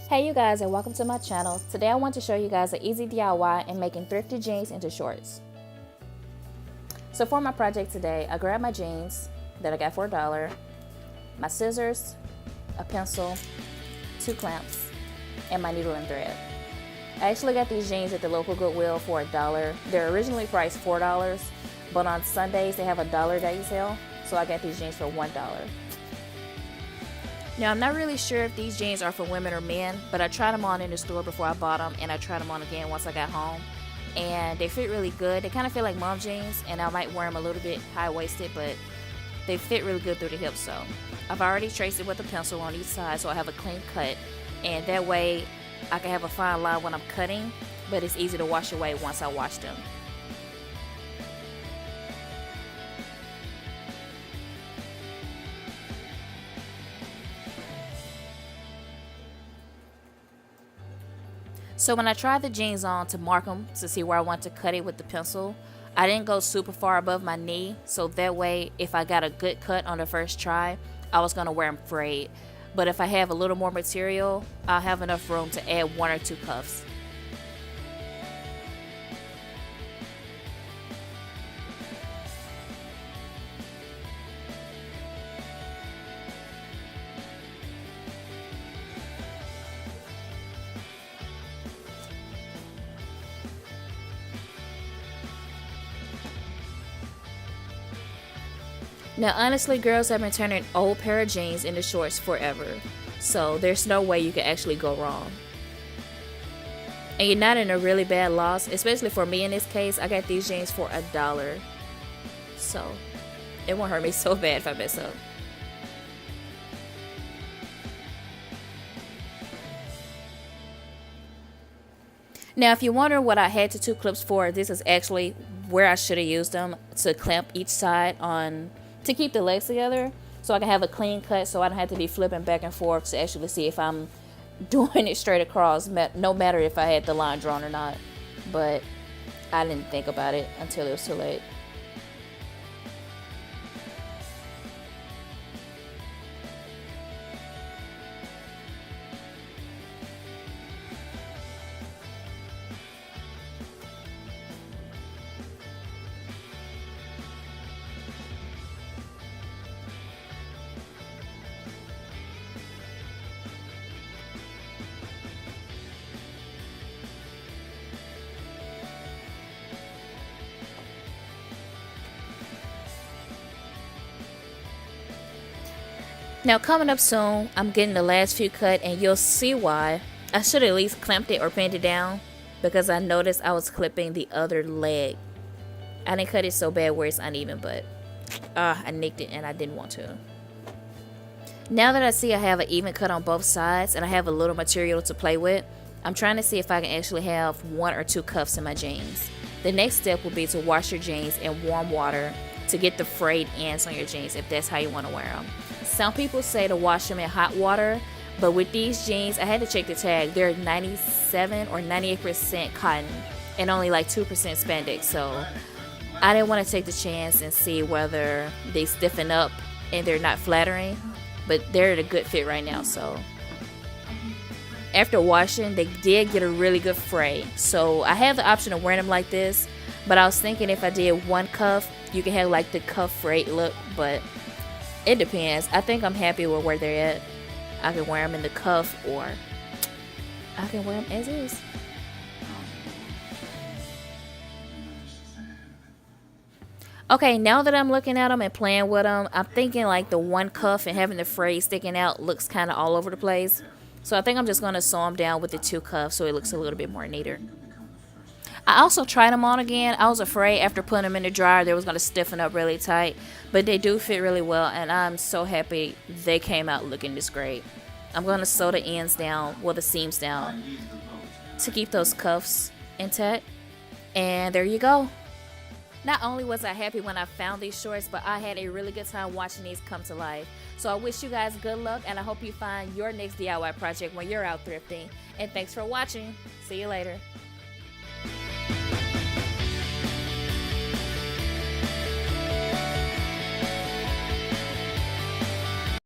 Hey you guys, and welcome to my channel. Today I want to show you guys an easy DIY in making thrifty jeans into shorts. So for my project today, I grabbed my jeans that I got for $1, my scissors, a pencil, 2 clamps, and my needle and thread. I actually got these jeans at the local Goodwill for $1. They're originally priced $4, but on Sundays they have a $1 day sale, so I got these jeans for $1. Now, I'm not really sure if these jeans are for women or men, but I tried them on in the store before I bought them, and I tried them on again once I got home. And they fit really good. They kind of feel like mom jeans, and I might wear them a little bit high-waisted, but they fit really good through the hips. So I've already traced it with a pencil on each side, so I have a clean cut. And that way, I can have a fine line when I'm cutting, but it's easy to wash away once I wash them. So when I tried the jeans on to mark them to see where I want to cut it with the pencil, I didn't go super far above my knee, so that way if I got a good cut on the first try, I was going to wear them frayed. But if I have a little more material, I'll have enough room to add 1 or 2 cuffs. Now honestly, girls have been turning old pair of jeans into shorts forever, so there's no way you can actually go wrong. And you're not in a really bad loss, especially for me in this case. I got these jeans for $1, so it won't hurt me so bad if I mess up. Now if you wonder what I had the 2 clips for, this is actually where I should have used them, to clamp each side on to keep the legs together, so I can have a clean cut, so I don't have to be flipping back and forth to actually see if I'm doing it straight across, no matter if I had the line drawn or not. But I didn't think about it until it was too late. Now coming up soon, I'm getting the last few cut, and you'll see why. I should at least clamped it or pinned it down, because I noticed I was clipping the other leg. I didn't cut it so bad where it's uneven, but I nicked it and I didn't want to. Now that I see I have an even cut on both sides and I have a little material to play with, I'm trying to see if I can actually have 1 or 2 cuffs in my jeans. The next step will be to wash your jeans in warm water to get the frayed ends on your jeans, if that's how you want to wear them. Some people say to wash them in hot water, but with these jeans, I had to check the tag. They're 97 or 98% cotton and only like 2% spandex, so I didn't want to take the chance and see whether they stiffen up and they're not flattering, but they're a good fit right now. So after washing, they did get a really good fray, so I have the option of wearing them like this, but I was thinking if I did 1 cuff, you can have like the cuff frayed look, but it depends. I think I'm happy with where they're at. I can wear them in the cuff, or I can wear them as is. Okay, now that I'm looking at them and playing with them, I'm thinking like the 1 cuff and having the fray sticking out looks kind of all over the place. So I think I'm just going to sew them down with the 2 cuffs so it looks a little bit more neater. I also tried them on again. I was afraid after putting them in the dryer they was going to stiffen up really tight, but they do fit really well, and I'm so happy they came out looking this great. I'm going to sew the ends down, well, the seams down, to keep those cuffs intact, and there you go. Not only was I happy when I found these shorts, but I had a really good time watching these come to life. So I wish you guys good luck, and I hope you find your next DIY project when you're out thrifting. And thanks for watching. See you later.